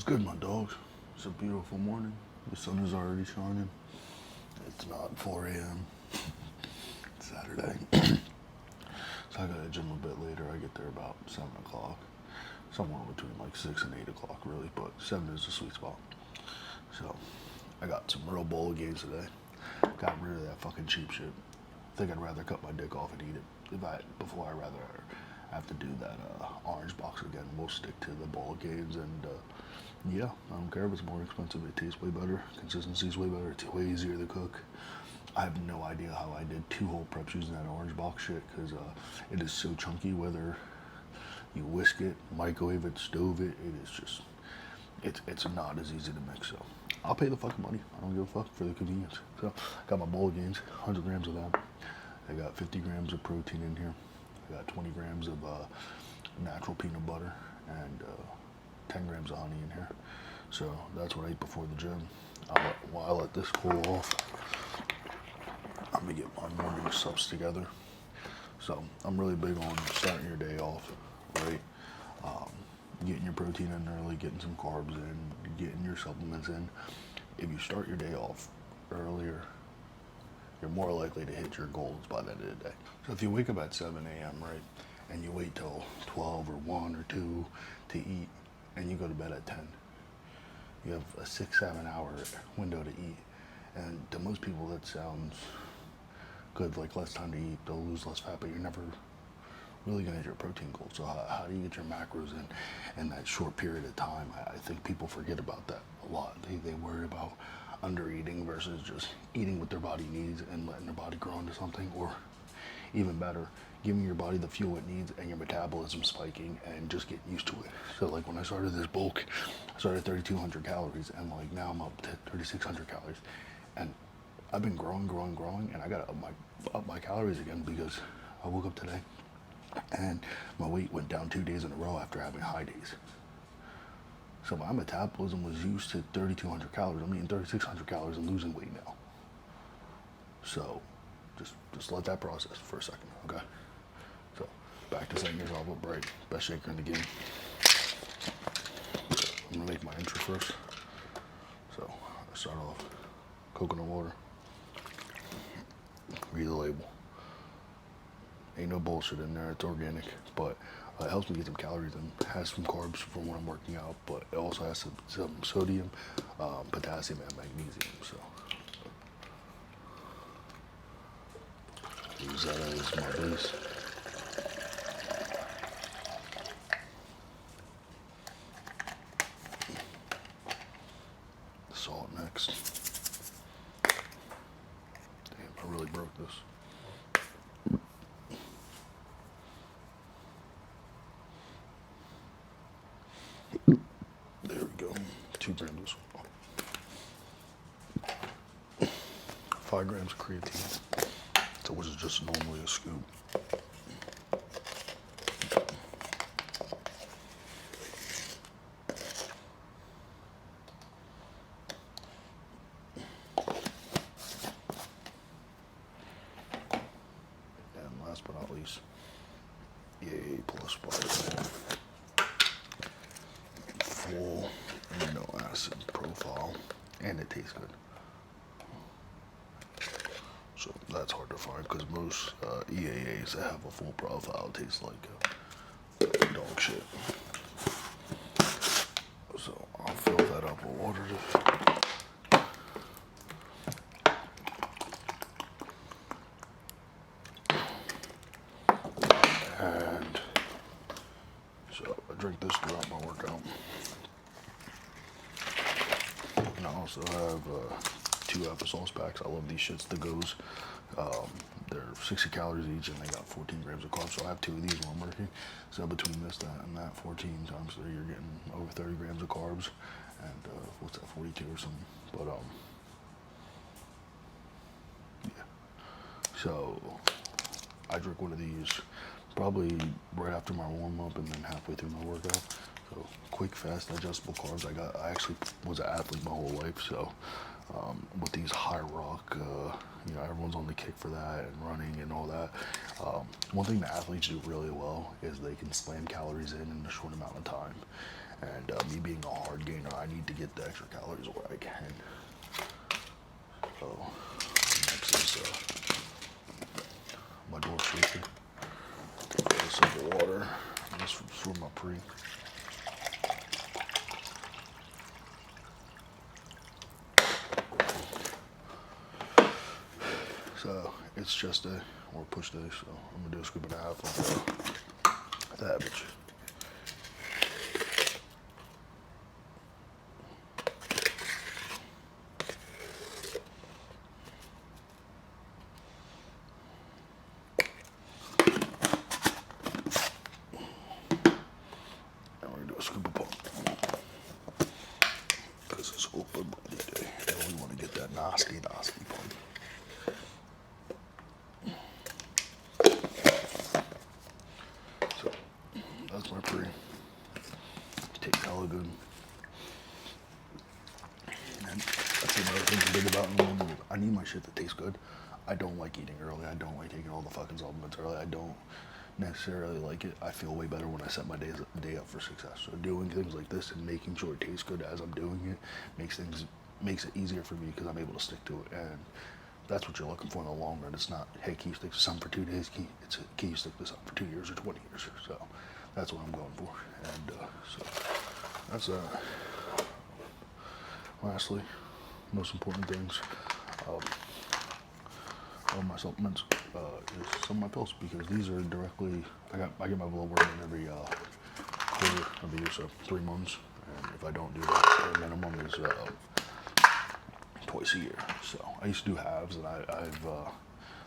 Good, my dogs? It's a beautiful morning. The sun is already shining. It's not 4 a.m. It's Saturday. So I go to the gym a bit later. I get there about 7 o'clock. Somewhere between like 6 and 8 o'clock, really, but 7 is the sweet spot. So I got some real bowl of gains today. Got rid of that fucking cheap shit. I think I'd rather cut my dick off and eat it before I'd rather have to do that orange box again. We'll stick to the bowl of gains, and yeah, I don't care if it's more expensive. It tastes way better. Consistency's way better. It's way easier to cook. I have no idea how I did 2 whole preps using that orange box shit, because it is so chunky. Whether you whisk it, microwave it, stove it, it is just, it's not as easy to mix. So I'll pay the fucking money. I don't give a fuck for the convenience. So I got my bowl of gains, 100 grams of that. I got 50 grams of protein in here. I got 20 grams of natural peanut butter and 10 grams of honey in here. So that's what I eat before the gym. While I let this cool off, I'm gonna get my morning subs together. So I'm really big on starting your day off, right? Getting your protein in early, getting some carbs in, getting your supplements in. If you start your day off earlier, you're more likely to hit your goals by the end of the day. So if you wake up at 7 a.m., right, and you wait till 12 or 1 or 2 to eat, and you go to bed at 10, you have a 6-7 hour window to eat. And to most people that sounds good, like less time to eat, they'll lose less fat, but you're never really gonna hit your protein goal. So how do you get your macros in that short period of time? I think people forget about that a lot. They worry about under eating versus just eating what their body needs and letting their body grow into something, or even better, giving your body the fuel it needs and your metabolism spiking and just getting used to it. So like when I started this bulk, I started at 3,200 calories, and like now I'm up to 3,600 calories, and I've been growing, and I gotta up my calories again, because I woke up today and my weight went down 2 days in a row after having high days. So my metabolism was used to 3,200 calories. I'm eating 3,600 calories and losing weight now. So just let that process for a second, okay? So back to setting yourself up right. Best shaker in the game. I'm gonna make my intro first. So I start off coconut water. Read the label. Ain't no bullshit in there. It's organic, but it helps me get some calories and has some carbs from when I'm working out, but it also has some sodium, potassium, and magnesium. So use that as my base. Salt next. Damn, I really broke this. There we go. 2 grams of salt. 5 grams of creatine, so which is just normally a scoop. And last but not least, EAA plus vitamin. Full amino acid profile, and it tastes good. So that's hard to find, because most EAAs that have a full profile taste like dog shit. So I'll fill that up with water. And so I drink this throughout my workout. And I also have 2 applesauce packs. I love these shits, the Goes. They're 60 calories each, and they got 14 grams of carbs. So I have 2 of these while I'm working. So between this, that, and that, 14 times 3, you're getting over 30 grams of carbs. And what's that, 42 or something? But yeah. So I drink one of these probably right after my warm up and then halfway through my workout. So quick, fast, digestible carbs. I actually was an athlete my whole life, so with these high rock, everyone's on the kick for that and running and all that. One thing that athletes do really well is they can slam calories in a short amount of time. And me being a hard gainer, I need to get the extra calories where I can. So next is my door shaker. Take a sip of water. This is for my pre. So it's just a or push day, so I'm gonna do a scoop and a half of that bitch. And we're gonna do a scoop of pump. Because it's open body day. And we want to get that nasty pump. That's my pre. Tastes hella good. And that's another thing to think about in the morning. I need my shit to taste good. I don't like eating early. I don't like taking all the fucking supplements early. I don't necessarily like it. I feel way better when I set my day up for success. So doing things like this and making sure it tastes good as I'm doing it makes it easier for me because I'm able to stick to it. And that's what you're looking for in the long run. It's not, hey, can you stick to something for 2 days? It's, can you stick to something for 2 years or 20 years? So that's what I'm going for. And so that's lastly, most important things, all my supplements is some of my pills, because these are directly, I get my blood work in every quarter of the year, so 3 months. And if I don't do that, the minimum is twice a year. So I used to do halves, and I've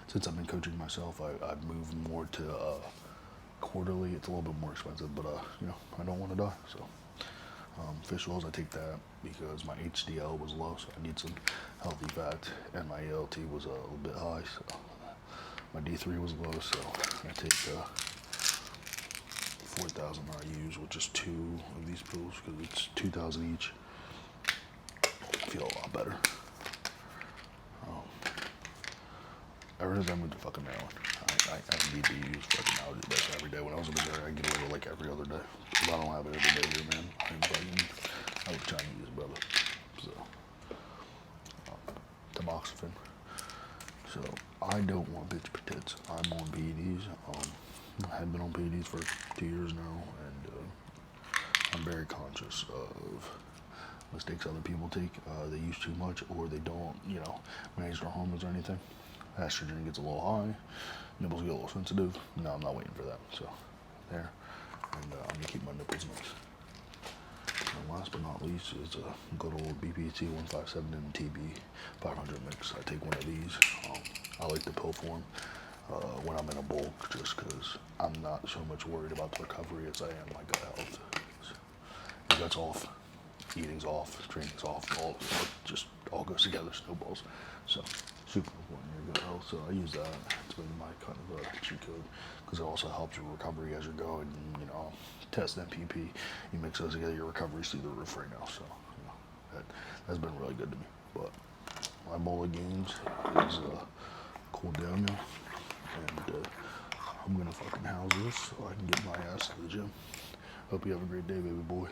since I've been coaching myself, I've moved more to quarterly. It's a little bit more expensive, but you know, I don't want to die. So fish oils, I take that because my HDL was low, so I need some healthy fats, and my ALT was a little bit high, so my D3 was low, so I take 4,000 IUs, which is 2 of these pills because it's 2,000 each. I feel a lot better. Ever since I moved to fucking Maryland, I need to use fucking algae base every day. When I was in Missouri, I get a little like every other day. Because I don't have it every day here, man. I was Chinese, brother. So, tamoxifen. So, I don't want bitch potatoes. I'm on PEDs. I have been on PEDs for 2 years now, and I'm very conscious of mistakes other people take. They use too much, or they don't, you know, manage their hormones or anything. Estrogen gets a little high, nipples get a little sensitive. No, I'm not waiting for that. So, there. And I'm going to keep my nipples nice. And last but not least is a good old BPT 157 and TB 500 mix. I take one of these. I like the pill form when I'm in a bulk, just because I'm not so much worried about the recovery as I am my gut health. If that's off, eating's off, training's off, all goes together, snowballs. So, super important in your gut health. So I use that. It's been my kind of cheat code, because it also helps your recovery as you're going. You know, test MPP, you mix those together, your recovery's through the roof right now. So, you know, that's been really good to me. But my bowl of gains is cooled down now, and I'm gonna fucking house this so I can get my ass to the gym. Hope you have a great day, baby boy.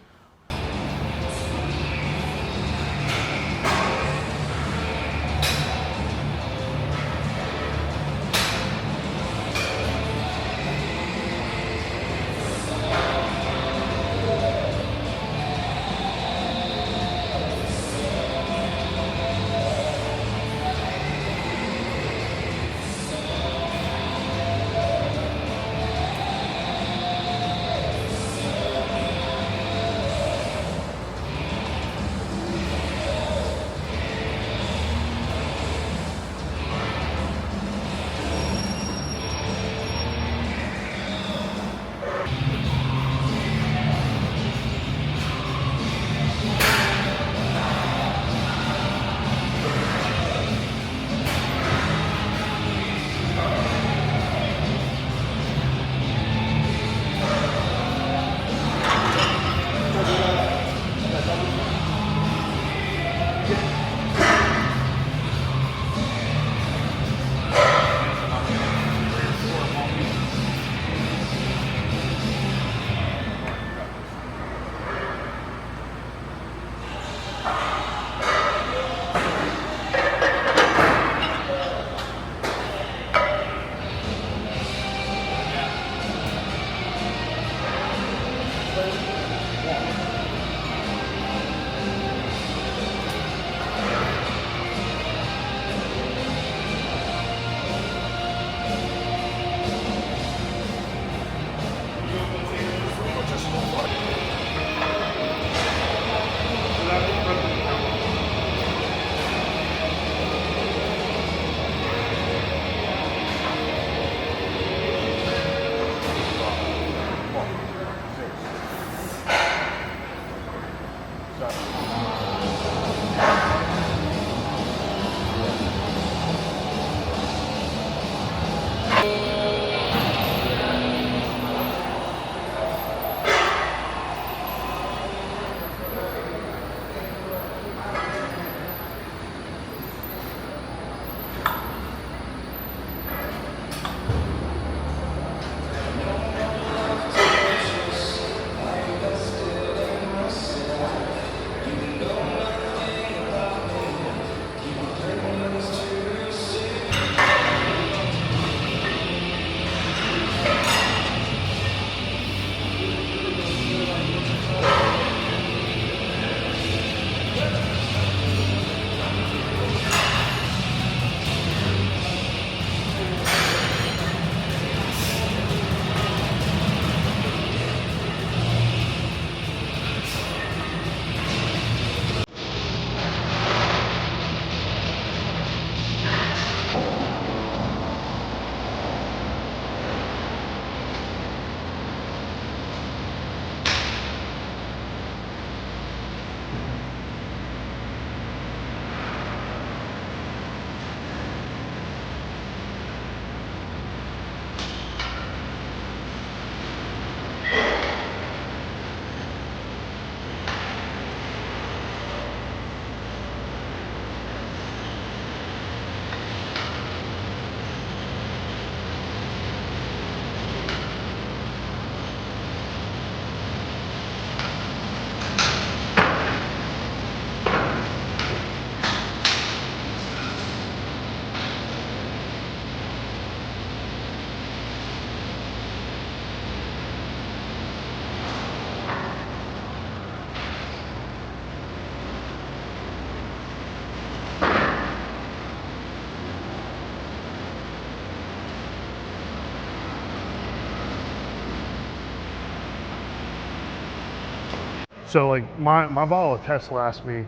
So like my volatile test lasts me,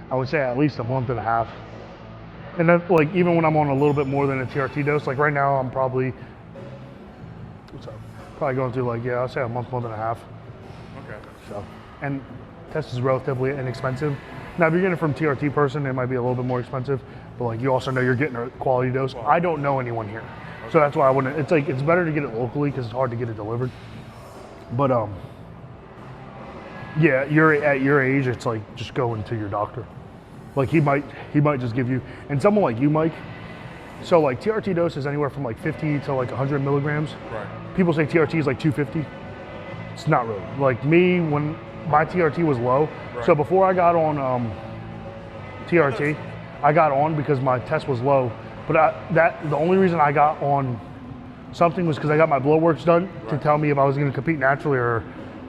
I would say at least a month and a half. And then like even when I'm on a little bit more than a TRT dose, like right now I'm probably going through like, I'll say a month and a half. Okay. So, and test is relatively inexpensive. Now if you're getting it from TRT person, it might be a little bit more expensive, but like you also know you're getting a quality dose. I don't know anyone here. Okay. So that's why I wouldn't, it's like, it's better to get it locally because it's hard to get it delivered. But yeah, at your age, it's like just going to your doctor. Like he might just give you, and someone like you, Mike, so like TRT dose is anywhere from like 50 to like 100 milligrams. Right. People say TRT is like 250. It's not really. Like me, when my TRT was low, right. So before I got on TRT, I got on because my test was low. But the only reason I got on something was because I got my blood works done to tell me if I was going to compete naturally or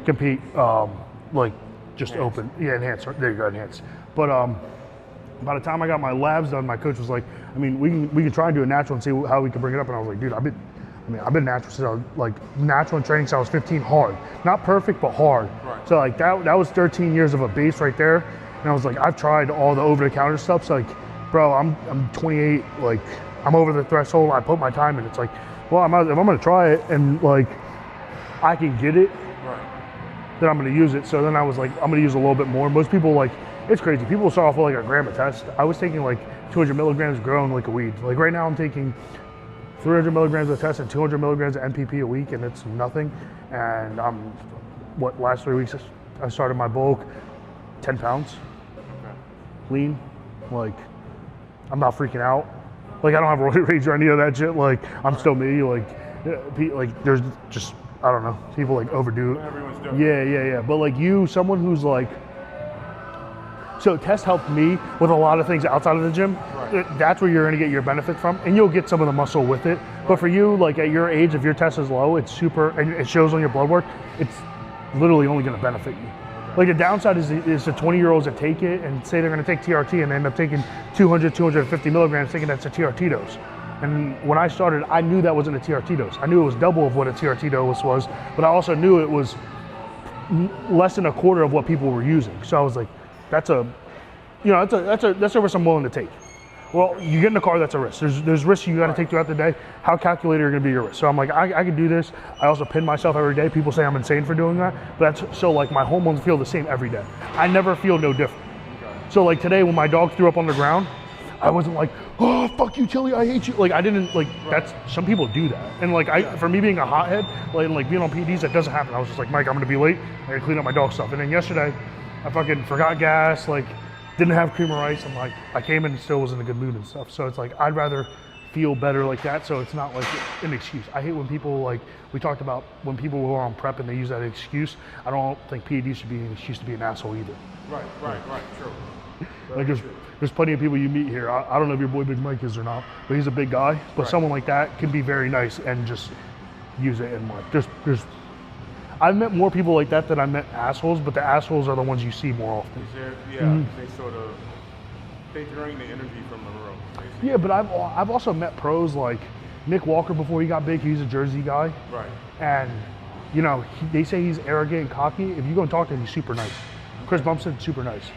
compete like just enhanced. Open. Yeah, enhanced. There you go, enhanced. But by the time I got my labs done, my coach was like, I mean, we can try and do a natural and see how we can bring it up. And I was like, dude, I've been natural since I was like natural in training since I was 15, hard. Not perfect, but hard. Right. So like that was 13 years of a base right there. And I was like, I've tried all the over-the-counter stuff. So like, bro, I'm 28, like I'm over the threshold. I put my time in. It's like, well, if I'm gonna try it and like I can get it, right, then I'm gonna use it. So then I was like, I'm gonna use a little bit more. Most people like, it's crazy. People start off with like a gram a test. I was taking like 200 milligrams growing like a weed. Like right now I'm taking 300 milligrams of test and 200 milligrams of MPP a week, and it's nothing. And last 3 weeks I started my bulk, 10 pounds, lean. Like I'm not freaking out. Like I don't have roid rage or any of that shit. Like I'm still me. Like there's just, I don't know. People like overdo it. Everyone's different. Yeah. But like someone who's like, so test helped me with a lot of things outside of the gym. Right. That's where you're gonna get your benefit from, and you'll get some of the muscle with it. Right. But for you, like at your age, if your test is low, it's super, and it shows on your blood work, it's literally only gonna benefit you. Okay. Like the downside is the 20-year-olds that take it and say they're gonna take TRT and they end up taking 250 milligrams thinking that's a TRT dose. And when I started, I knew that wasn't a TRT dose. I knew it was double of what a TRT dose was, but I also knew it was less than a quarter of what people were using. So I was like, that's a risk I'm willing to take. Well, you get in the car, that's a risk. There's risks you got to take throughout the day. How calculated are going to be your risk? So I'm like, I can do this. I also pin myself every day. People say I'm insane for doing that, but that's so like my hormones feel the same every day. I never feel no different. So like today when my dog threw up on the ground, I wasn't like, oh fuck you, Tilly, I hate you. Like I didn't like. That's, some people do that, and like for me being a hothead, like being on PDs, that doesn't happen. I was just like, Mike, I'm gonna be late. I gotta clean up my dog stuff. And then yesterday, I fucking forgot gas, like didn't have cream or ice. I'm like, I came in and still was in a good mood and stuff. So it's like, I'd rather feel better like that. So it's not like an excuse. I hate when people, like we talked about, when people who are on prep and they use that excuse. I don't think PED should be an excuse to be an asshole either. Right, true. Like there's plenty of people you meet here. I don't know if your boy Big Mike is or not, but he's a big guy. But someone like that can be very nice and just use it. And like, there's I've met more people like that than I met assholes, but the assholes are the ones you see more often. They drain the energy from the room. Yeah, but I've also met pros like Nick Walker before he got big. He's a Jersey guy. Right. And you know, they say he's arrogant and cocky. If you go and talk to him, he's super nice. Chris Bumpson, super nice.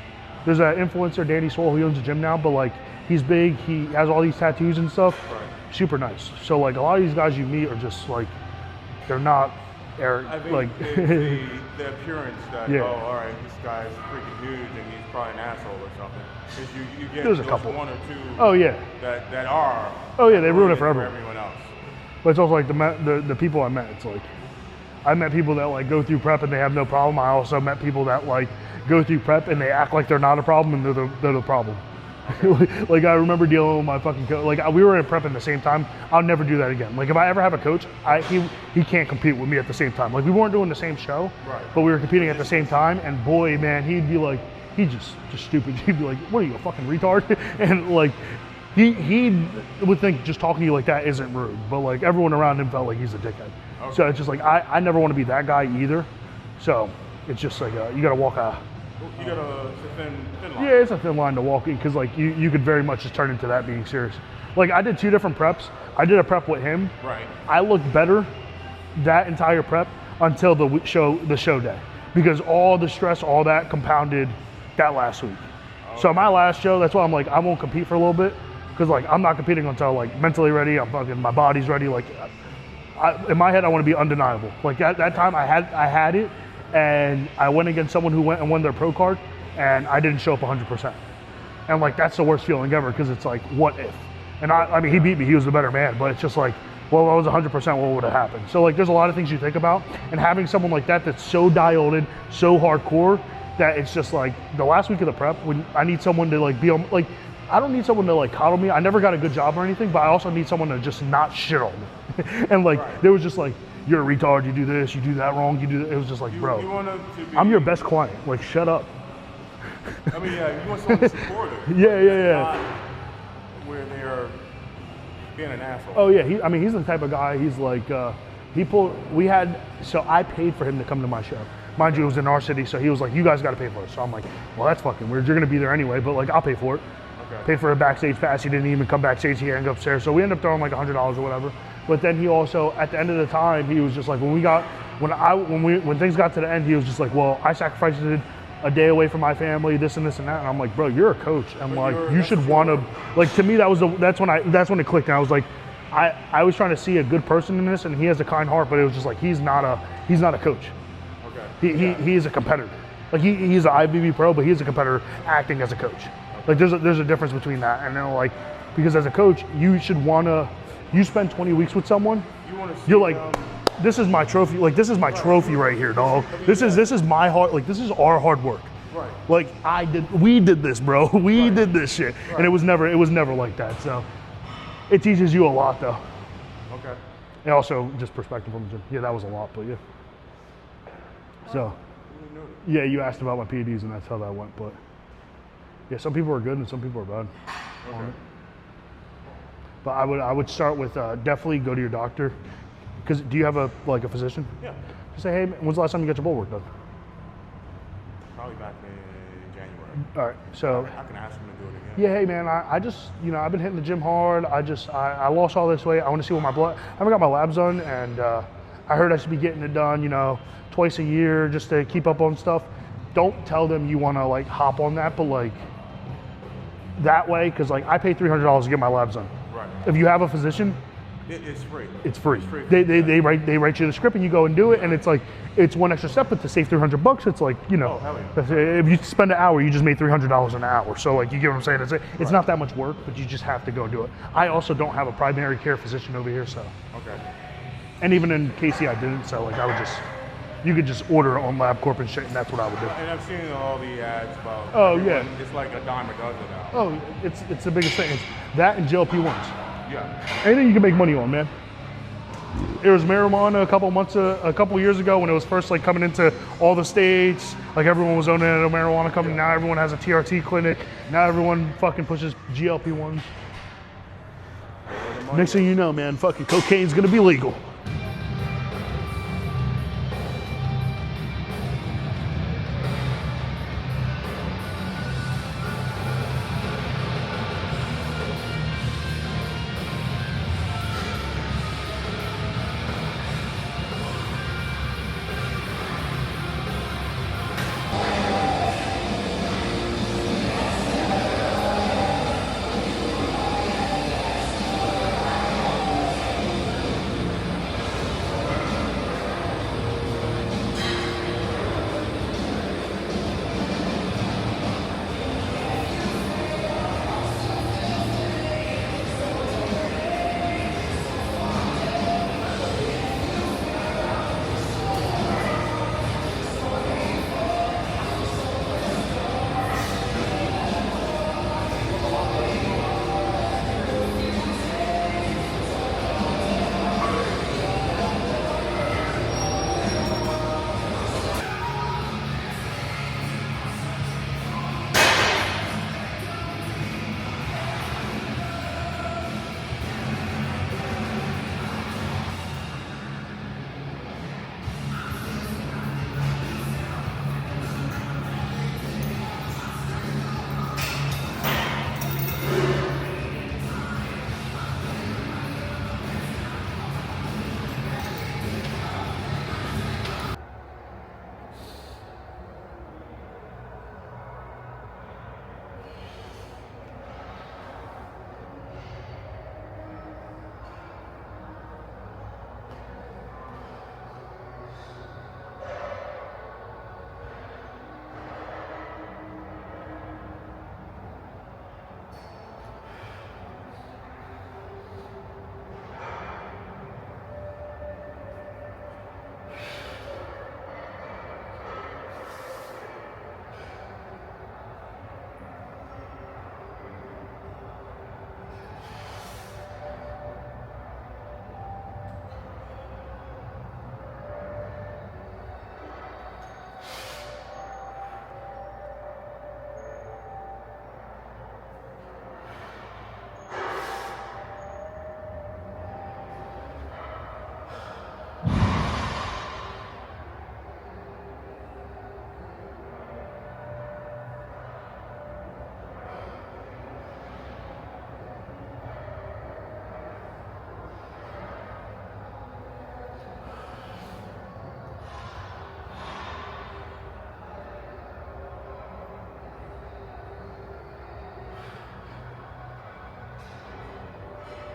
There's an influencer, Danny Swole, who owns a gym now, but like he's big. He has all these tattoos and stuff. Right. Super nice. So like a lot of these guys you meet are just like, they're not. I think like the appearance that, yeah. Oh, all right, this guy's freaking huge and he's probably an asshole or something. Because you get there's a couple. one or two. Oh yeah. That are. Oh yeah, they ruin it for everyone else. But it's also like the people I met. It's like I met people that like go through prep and they have no problem. I also met people that like go through prep and they act like they're not a problem and they're the problem. Like I remember dealing with my fucking coach. Like we were in prep at the same time. I'll never do that again. Like if I ever have a coach, he can't compete with me at the same time. Like we weren't doing the same show, but we were competing at the same time. And boy, man, he'd be like, he's just stupid. He'd be like, what are you, a fucking retard? And like he would think just talking to you like that isn't rude, but like everyone around him felt like he's a dickhead. Okay. So it's just like I never want to be that guy either. So it's just like you gotta walk a. You got a thin line. Yeah, it's a thin line to walk in because like you could very much just turn into that being serious. Like I did 2 different preps. I did a prep with him. Right. I looked better that entire prep until the show day. because all the stress, all that compounded that last week. So my last show, that's why I'm like, I won't compete for a little bit, because like I'm not competing until like mentally ready. I'm fucking, my body's ready. Like, in my head, I want to be undeniable. Like at that time, I had it, and I went against someone who went and won their pro card, and I didn't show up 100%. And like that's the worst feeling ever, because it's like, what if? And I mean, he beat me. He was the better man, but it's just like, well, I was 100%. What would have happened? So like, there's a lot of things you think about, and having someone like that that's so dialed in, so hardcore, that it's just like the last week of the prep when I need someone to like be on, like, I don't need someone to like coddle me. I never got a good job or anything, but I also need someone to just not shit on me. And like, there was just like, you're a retard, you do this, you do that wrong, you do that. It was just like, bro, I'm your best client. Like, shut up. I mean, yeah, you want someone to support it. Yeah. Where they're being an asshole. Oh yeah, he's the type of guy, he's like, so I paid for him to come to my show. Mind you, it was in our city, so he was like, you guys gotta pay for it. So I'm like, well, that's fucking weird. You're gonna be there anyway, but like, I'll pay for it. Okay. Pay for a backstage pass. He didn't even come backstage, he had to go upstairs. So we ended up throwing like $100 or whatever. But then he also, at the end of the time, he was just like, when things got to the end, he was just like, well, I sacrificed it a day away from my family, this and this and that. And I'm like, bro, you're a coach. And like, you should want to, like, to me, that's when it clicked. And I was like, I was trying to see a good person in this, and he has a kind heart, but it was just like, he's not a coach. Okay. He is a competitor. Like he's an IBB pro, but he's a competitor acting as a coach. Like there's a difference between that. And then like, because as a coach, you spend 20 weeks with someone, you're like, this is my trophy. Like, this is my trophy right here, dog. This is my hard, like, this is our hard work. Right. Like we did this, bro. We did this shit. Right. And it was never like that. So it teaches you a lot though. Okay. And also just perspective from the gym. Yeah, that was a lot, but yeah. So yeah, you asked about my PEDs and that's how that went, but yeah, some people are good and some people are bad. Okay. But I would start with definitely go to your doctor. Because do you have a physician? Yeah. Just say, hey, when's the last time you got your blood work done? Probably back in January. All right, so I can ask him to do it again. Yeah, hey man, I just, I've been hitting the gym hard. I lost all this weight. I want to see what I haven't got my labs done, and I heard I should be getting it done, twice a year just to keep up on stuff. Don't tell them you want to like hop on that, but like that way, because like I pay $300 to get my labs done. Right. If you have a physician, it's free. It's free. It's free. They write you the script and you go and do it, and it's like it's one extra step, but to save $300, it's like if you spend an hour, you just made $300 an hour. So like you get what I'm saying? It's not that much work, but you just have to go do it. I also don't have a primary care physician over here, so and even in KC I didn't. So like you could just order on LabCorp and shit, and that's what I would do. And I've seen all the ads about. Oh yeah. It's like a dime a dozen now. Oh, it's the biggest thing. It's that and GLP-1s. Yeah. Anything you can make money on, man. There was marijuana a couple years ago when it was first like coming into all the states. Like everyone was owning a marijuana company. Now everyone has a TRT clinic. Now everyone fucking pushes GLP-1s. Next thing you know, man, fucking cocaine's gonna be legal.